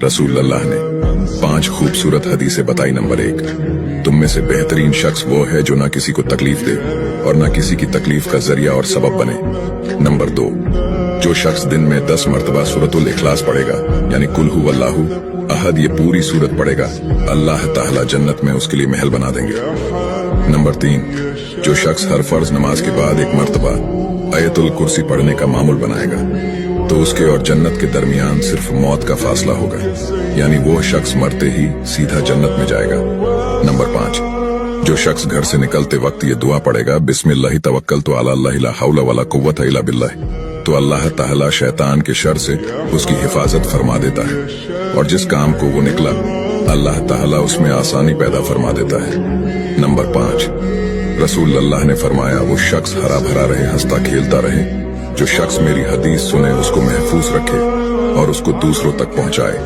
रसूल अल्लाह ने 5 खूबसूरत हदीसें बताई। नंबर 1, तुम में से बेहतरीन शख्स वो है जो ना किसी को तकलीफ दे और ना किसी की तकलीफ का जरिया और सबब बने। नंबर 2, जो शख्स दिन में 10 मरतबा सूरतुल इखलास पढ़ेगा, यानी कुल हु वल्लाहु अहद, ये पूरी सूरत पढ़ेगा, अल्लाह ताला जन्नत में उसके लिए महल बना देंगे। नंबर 3, जो शख्स हर फर्ज नमाज के बाद 1 मरतबा आयतुल कुर्सी पढ़ने का मामूल बनाएगा, तो उसके और जन्नत के दरमियान सिर्फ मौत का फासला होगा, यानी वो शख्स मरते ही सीधा जन्नत में जाएगा। नंबर 5, जो शख्स घर से निकलते वक्त ये दुआ पढ़ेगा, बिस्मिल्लाहि तवक्कलतु अला अल्लाह ला हौला वला कुव्वता इल्ला बिल्लाह, तो अल्लाह ताला शैतान के शर से उसकी हिफाजत फरमा देता है और जिस काम को वो निकला अल्लाह ताला उसमें आसानी पैदा फरमा देता है। नंबर 5, रसूल अल्लाह ने फरमाया, वो शख्स हरा भरा रहे, हंसता खेलता रहे, जो शख्स मेरी हदीस सुने उसको महफूज रखे और उसको दूसरों तक पहुंचाए।